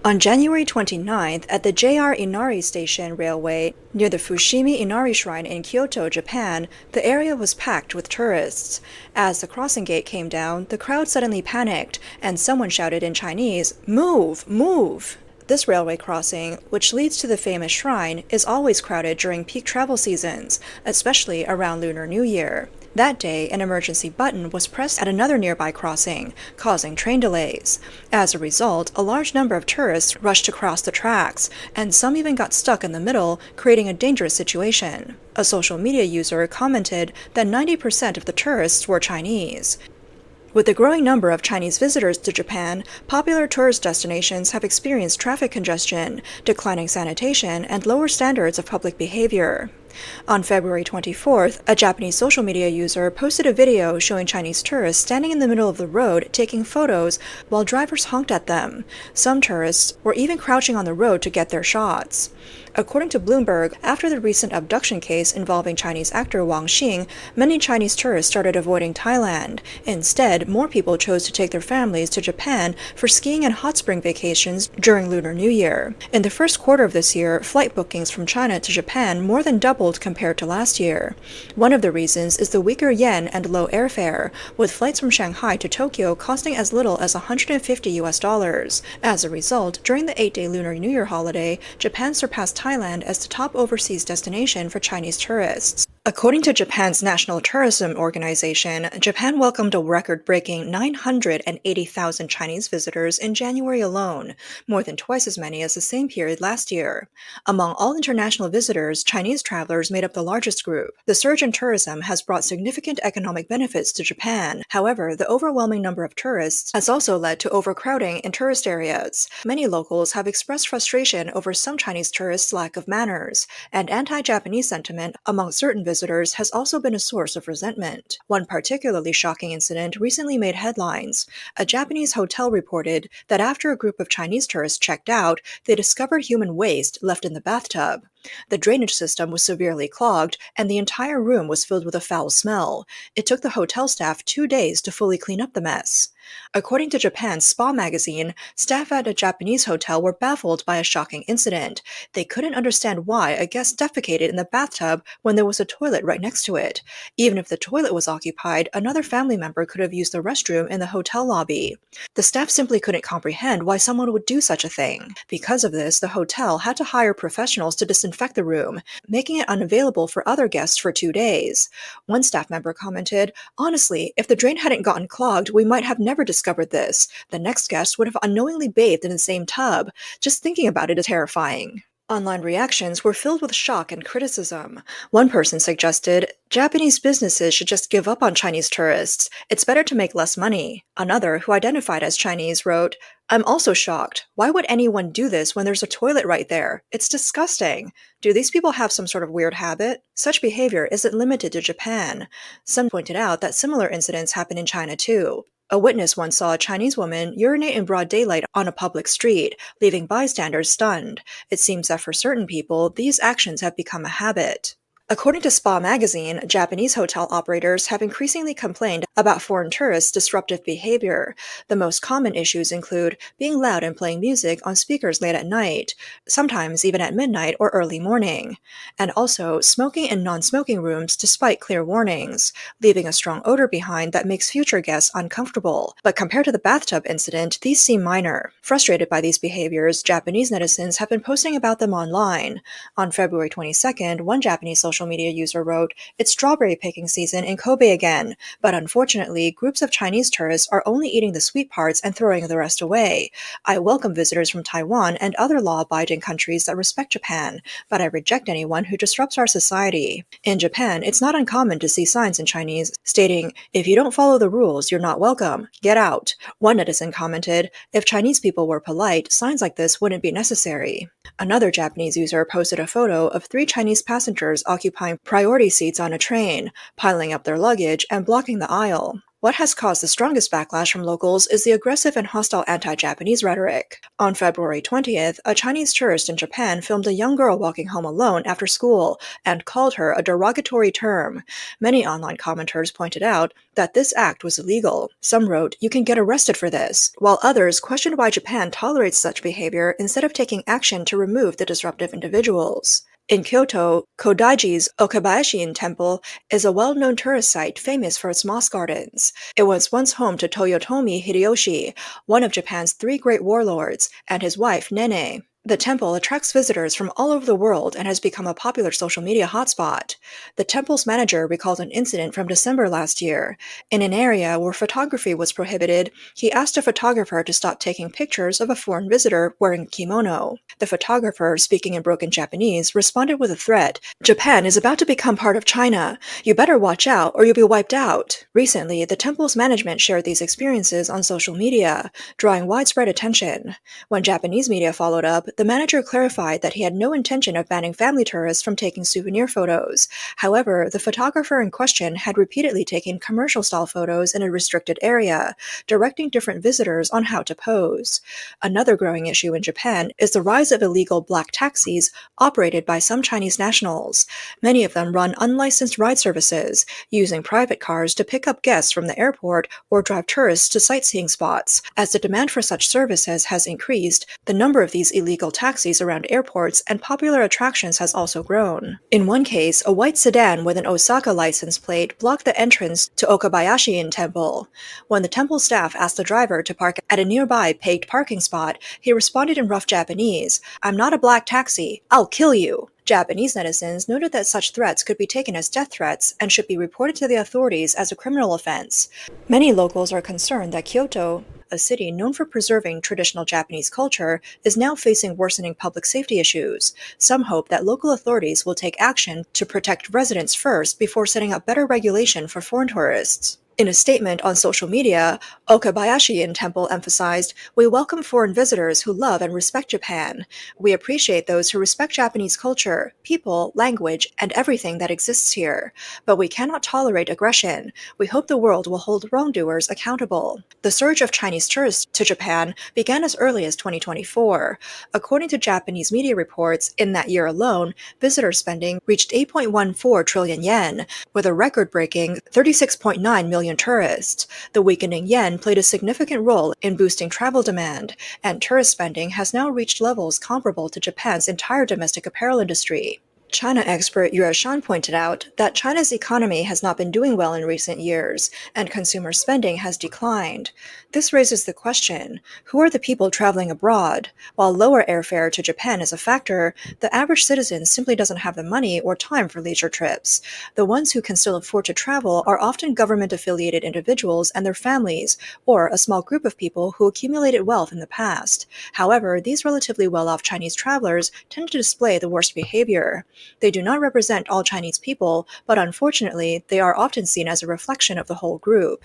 On January 29th, at the JR Inari Station Railway near the Fushimi Inari Shrine in Kyoto, Japan, the area was packed with tourists. As the crossing gate came down, the crowd suddenly panicked, and someone shouted in Chinese, "Move! Move!" This railway crossing, which leads to the famous shrine, is always crowded during peak travel seasons, especially around Lunar New Year. That day, an emergency button was pressed at another nearby crossing, causing train delays. As a result, a large number of tourists rushed to cross the tracks, and some even got stuck in the middle, creating a dangerous situation. A social media user commented that 90% of the tourists were Chinese. With the growing number of Chinese visitors to Japan, popular tourist destinations have experienced traffic congestion, declining sanitation, and lower standards of public behavior. On February 24th, a Japanese social media user posted a video showing Chinese tourists standing in the middle of the road taking photos while drivers honked at them. Some tourists were even crouching on the road to get their shots. According to Bloomberg, after the recent abduction case involving Chinese actor Wang Xing, many Chinese tourists started avoiding Thailand. Instead, more people chose to take their families to Japan for skiing and hot spring vacations during Lunar New Year. In the first quarter of this year, flight bookings from China to Japan more than doubled compared to last year. One of the reasons is the weaker yen and low airfare, with flights from Shanghai to Tokyo costing as little as $150. As a result, during the 8-day Lunar New Year holiday, Japan surpassed Thailand as the top overseas destination for Chinese tourists. According to Japan's National Tourism Organization, Japan welcomed a record-breaking 980,000 Chinese visitors in January alone, more than twice as many as the same period last year. Among all international visitors, Chinese travelers made up the largest group. The surge in tourism has brought significant economic benefits to Japan. However, the overwhelming number of tourists has also led to overcrowding in tourist areas. Many locals have expressed frustration over some Chinese tourists' lack of manners, and anti-Japanese sentiment among certain visitors has also been a source of resentment. One particularly shocking incident recently made headlines. A Japanese hotel reported that after a group of Chinese tourists checked out, they discovered human waste left in the bathtub. The drainage system was severely clogged, and the entire room was filled with a foul smell. It took the hotel staff 2 days to fully clean up the mess. According to Japan's Spa magazine, staff at a Japanese hotel were baffled by a shocking incident. They couldn't understand why a guest defecated in the bathtub when there was a toilet right next to it. Even if the toilet was occupied, another family member could have used the restroom in the hotel lobby. The staff simply couldn't comprehend why someone would do such a thing. Because of this, the hotel had to hire professionals to disinfect the room, making it unavailable for other guests for 2 days. One staff member commented, "Honestly, if the drain hadn't gotten clogged, we might have never discovered this. The next guest would have unknowingly bathed in the same tub. Just thinking about it is terrifying." Online reactions were filled with shock and criticism. One person suggested, "Japanese businesses should just give up on Chinese tourists. It's better to make less money." Another, who identified as Chinese, wrote, "I'm also shocked. Why would anyone do this when there's a toilet right there? It's disgusting. Do these people have some sort of weird habit?" Such behavior isn't limited to Japan. Some pointed out that similar incidents happen in China too. A witness once saw a Chinese woman urinate in broad daylight on a public street, leaving bystanders stunned. It seems that for certain people, these actions have become a habit. According to Spa magazine, Japanese hotel operators have increasingly complained about foreign tourists' disruptive behavior. The most common issues include being loud and playing music on speakers late at night, sometimes even at midnight or early morning, and also smoking in non-smoking rooms despite clear warnings, leaving a strong odor behind that makes future guests uncomfortable. But compared to the bathtub incident, these seem minor. Frustrated by these behaviors, Japanese netizens have been posting about them online. On February 22nd, one Japanese social media user wrote, "It's strawberry picking season in Kobe again, but unfortunately, groups of Chinese tourists are only eating the sweet parts and throwing the rest away. I welcome visitors from Taiwan and other law-abiding countries that respect Japan, but I reject anyone who disrupts our society." In Japan, it's not uncommon to see signs in Chinese stating, "If you don't follow the rules, you're not welcome. Get out." One netizen commented, "If Chinese people were polite, signs like this wouldn't be necessary." Another Japanese user posted a photo of 3 Chinese passengers occupying priority seats on a train, piling up their luggage and blocking the aisle. What has caused the strongest backlash from locals is the aggressive and hostile anti-Japanese rhetoric. On February 20th, a Chinese tourist in Japan filmed a young girl walking home alone after school and called her a derogatory term. Many online commenters pointed out that this act was illegal. Some wrote, "You can get arrested for this," while others questioned why Japan tolerates such behavior instead of taking action to remove the disruptive individuals. In Kyoto, Kodaiji's Okabayashi Temple is a well-known tourist site famous for its moss gardens. It was once home to Toyotomi Hideyoshi, one of Japan's three great warlords, and his wife Nene. The temple attracts visitors from all over the world and has become a popular social media hotspot. The temple's manager recalled an incident from December last year. In an area where photography was prohibited, he asked a photographer to stop taking pictures of a foreign visitor wearing a kimono. The photographer, speaking in broken Japanese, responded with a threat: "Japan is about to become part of China. You better watch out or you'll be wiped out." Recently, the temple's management shared these experiences on social media, drawing widespread attention. When Japanese media followed up, the manager clarified that he had no intention of banning family tourists from taking souvenir photos. However, the photographer in question had repeatedly taken commercial-style photos in a restricted area, directing different visitors on how to pose. Another growing issue in Japan is the rise of illegal black taxis operated by some Chinese nationals. Many of them run unlicensed ride services, using private cars to pick up guests from the airport or drive tourists to sightseeing spots. As the demand for such services has increased, the number of these illegal taxis around airports and popular attractions has also grown. In one case, a white sedan with an Osaka license plate blocked the entrance to Okabayashi Temple. When the temple staff asked the driver to park at a nearby paved parking spot, he responded in rough Japanese, "I'm not a black taxi. I'll kill you." Japanese netizens noted that such threats could be taken as death threats and should be reported to the authorities as a criminal offense. Many locals are concerned that Kyoto, a city known for preserving traditional Japanese culture, is now facing worsening public safety issues. Some hope that local authorities will take action to protect residents first before setting up better regulation for foreign tourists. In a statement on social media, Okabayashi Temple emphasized, "We welcome foreign visitors who love and respect Japan. We appreciate those who respect Japanese culture, people, language, and everything that exists here. But we cannot tolerate aggression. We hope the world will hold wrongdoers accountable." The surge of Chinese tourists to Japan began as early as 2024. According to Japanese media reports, in that year alone, visitor spending reached 8.14 trillion yen, with a record-breaking 36.9 million tourists. The weakening yen played a significant role in boosting travel demand, and tourist spending has now reached levels comparable to Japan's entire domestic apparel industry. China expert Yue Shan pointed out that China's economy has not been doing well in recent years, and consumer spending has declined. This raises the question, who are the people traveling abroad? While lower airfare to Japan is a factor, the average citizen simply doesn't have the money or time for leisure trips. The ones who can still afford to travel are often government-affiliated individuals and their families, or a small group of people who accumulated wealth in the past. However, these relatively well-off Chinese travelers tend to display the worst behavior. They do not represent all Chinese people, but unfortunately, they are often seen as a reflection of the whole group.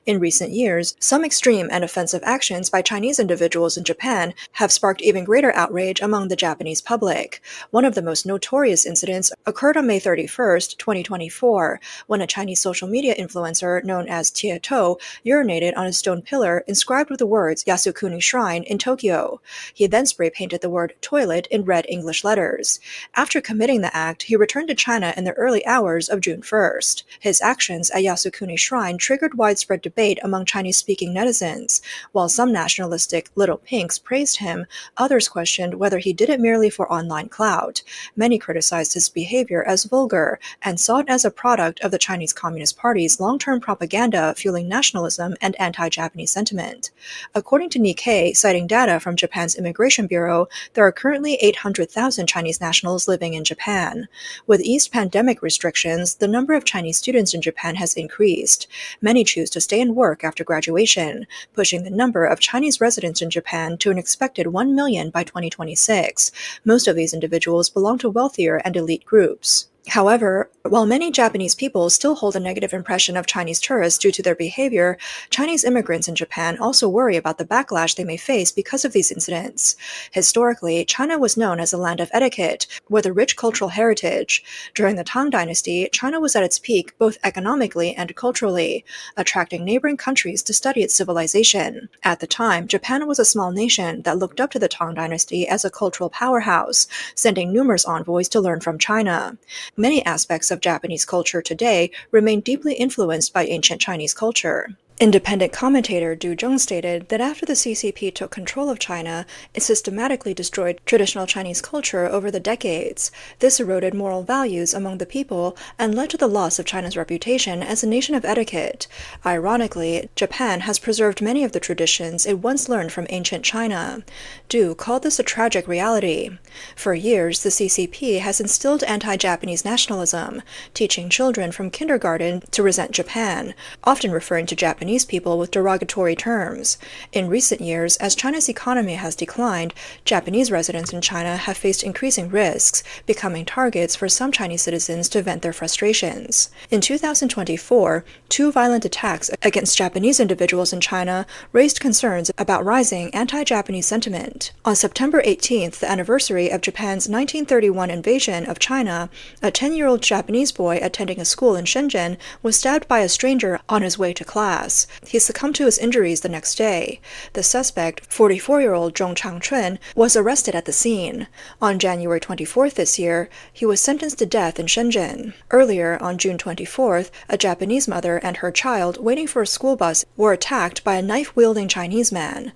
In recent years, some extreme and offensive actions by Chinese individuals in Japan have sparked even greater outrage among the Japanese public. One of the most notorious incidents occurred on May 31st, 2024, when a Chinese social media influencer known as Tieto urinated on a stone pillar inscribed with the words Yasukuni Shrine in Tokyo. He then spray-painted the word toilet in red English letters. After committing the act, he returned to China in the early hours of June 1st. His actions at Yasukuni Shrine triggered widespread debate among Chinese-speaking netizens. While some nationalistic little pinks praised him, others questioned whether he did it merely for online clout. Many criticized his behavior as vulgar and saw it as a product of the Chinese Communist Party's long-term propaganda fueling nationalism and anti-Japanese sentiment. According to Nikkei, citing data from Japan's Immigration Bureau, there are currently 800,000 Chinese nationals living in Japan. With eased pandemic restrictions, the number of Chinese students in Japan has increased. Many choose to stay and work after graduation, pushing the number of Chinese residents in Japan to an expected 1 million by 2026. Most of these individuals belong to wealthier and elite groups. However, while many Japanese people still hold a negative impression of Chinese tourists due to their behavior, Chinese immigrants in Japan also worry about the backlash they may face because of these incidents. Historically, China was known as a land of etiquette, with a rich cultural heritage. During the Tang Dynasty, China was at its peak both economically and culturally, attracting neighboring countries to study its civilization. At the time, Japan was a small nation that looked up to the Tang Dynasty as a cultural powerhouse, sending numerous envoys to learn from China. Many aspects of Japanese culture today remain deeply influenced by ancient Chinese culture. Independent commentator Du Zheng stated that after the CCP took control of China, it systematically destroyed traditional Chinese culture over the decades. This eroded moral values among the people and led to the loss of China's reputation as a nation of etiquette. Ironically, Japan has preserved many of the traditions it once learned from ancient China. Du called this a tragic reality. For years, the CCP has instilled anti-Japanese nationalism, teaching children from kindergarten to resent Japan, often referring to Japanese people with derogatory terms. In recent years, as China's economy has declined, Japanese residents in China have faced increasing risks, becoming targets for some Chinese citizens to vent their frustrations. In 2024, two violent attacks against Japanese individuals in China raised concerns about rising anti-Japanese sentiment. On September 18th, the anniversary of Japan's 1931 invasion of China, a 10-year-old Japanese boy attending a school in Shenzhen was stabbed by a stranger on his way to class. He succumbed to his injuries the next day. The suspect, 44-year-old Zhong Changchun, was arrested at the scene. On January 24th this year, he was sentenced to death in Shenzhen. Earlier, on June 24th, a Japanese mother and her child waiting for a school bus were attacked by a knife-wielding Chinese man.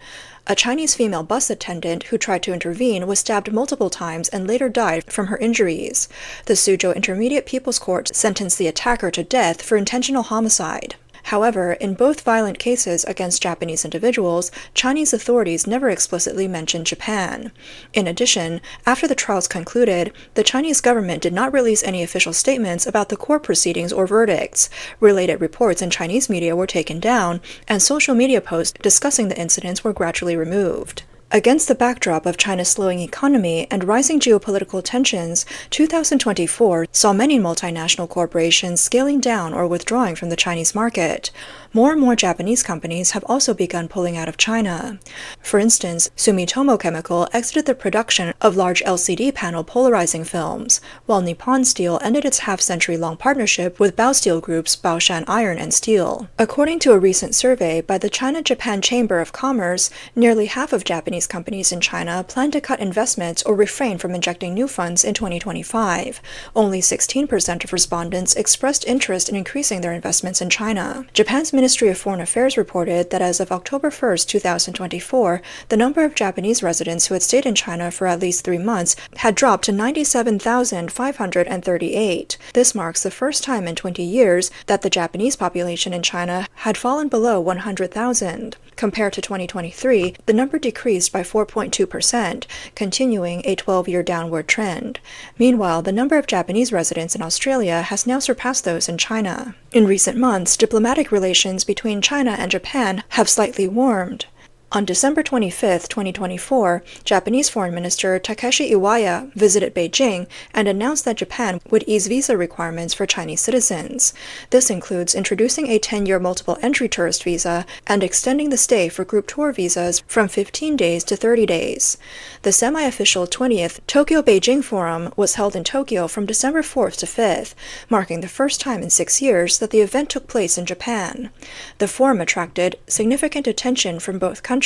A Chinese female bus attendant who tried to intervene was stabbed multiple times and later died from her injuries. The Suzhou Intermediate People's Court sentenced the attacker to death for intentional homicide. However, in both violent cases against Japanese individuals, Chinese authorities never explicitly mentioned Japan. In addition, after the trials concluded, the Chinese government did not release any official statements about the court proceedings or verdicts. Related reports in Chinese media were taken down, and social media posts discussing the incidents were gradually removed. Against the backdrop of China's slowing economy and rising geopolitical tensions, 2024 saw many multinational corporations scaling down or withdrawing from the Chinese market. More and more Japanese companies have also begun pulling out of China. For instance, Sumitomo Chemical exited the production of large LCD panel polarizing films, while Nippon Steel ended its half-century-long partnership with Baosteel Group's Baoshan Iron and Steel. According to a recent survey by the China-Japan Chamber of Commerce, nearly half of Japanese companies in China plan to cut investments or refrain from injecting new funds in 2025. Only 16% of respondents expressed interest in increasing their investments in China. Japan's Ministry of Foreign Affairs reported that as of October 1, 2024, the number of Japanese residents who had stayed in China for at least 3 months had dropped to 97,538. This marks the first time in 20 years that the Japanese population in China had fallen below 100,000. Compared to 2023, the number decreased by 4.2%, continuing a 12-year downward trend. Meanwhile, the number of Japanese residents in Australia has now surpassed those in China. In recent months, diplomatic relations between China and Japan have slightly warmed. On December 25, 2024, Japanese Foreign Minister Takeshi Iwaya visited Beijing and announced that Japan would ease visa requirements for Chinese citizens. This includes introducing a 10-year multiple entry tourist visa and extending the stay for group tour visas from 15 days to 30 days. The semi-official 20th Tokyo-Beijing Forum was held in Tokyo from December 4th to 5th, marking the first time in 6 years that the event took place in Japan. The forum attracted significant attention from both countries,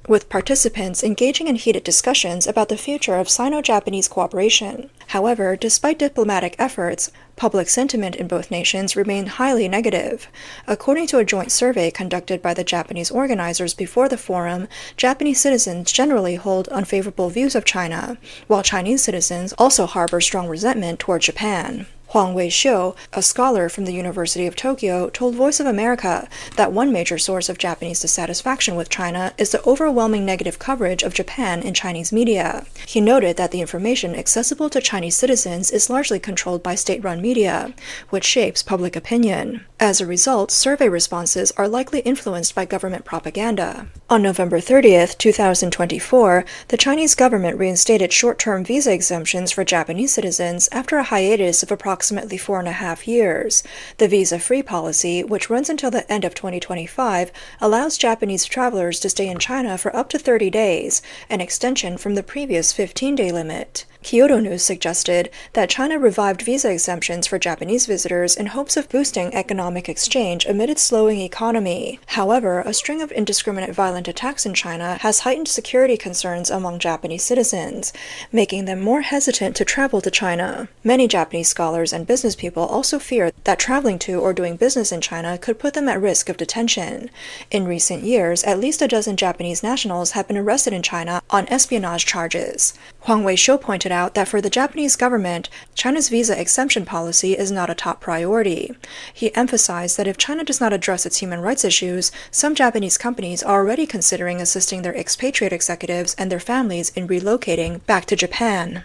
with participants engaging in heated discussions about the future of Sino-Japanese cooperation. However, despite diplomatic efforts, public sentiment in both nations remained highly negative. According to a joint survey conducted by the Japanese organizers before the forum, Japanese citizens generally hold unfavorable views of China, while Chinese citizens also harbor strong resentment toward Japan. Huang Wei-xiu, a scholar from the University of Tokyo, told Voice of America that one major source of Japanese dissatisfaction with China is the overwhelming negative coverage of Japan in Chinese media. He noted that the information accessible to Chinese citizens is largely controlled by state-run media, which shapes public opinion. As a result, survey responses are likely influenced by government propaganda. On November 30th, 2024, the Chinese government reinstated short-term visa exemptions for Japanese citizens after a hiatus of approximately 4.5 years. The visa-free policy, which runs until the end of 2025, allows Japanese travelers to stay in China for up to 30 days, an extension from the previous 15-day limit. Kyodo News suggested that China revived visa exemptions for Japanese visitors in hopes of boosting economic exchange amid its slowing economy. However, a string of indiscriminate violent attacks in China has heightened security concerns among Japanese citizens, making them more hesitant to travel to China. Many Japanese scholars and business people also fear that traveling to or doing business in China could put them at risk of detention. In recent years, at least a dozen Japanese nationals have been arrested in China on espionage charges. Huang Weishou pointed out that for the Japanese government, China's visa exemption policy is not a top priority. He emphasized that if China does not address its human rights issues, some Japanese companies are already considering assisting their expatriate executives and their families in relocating back to Japan.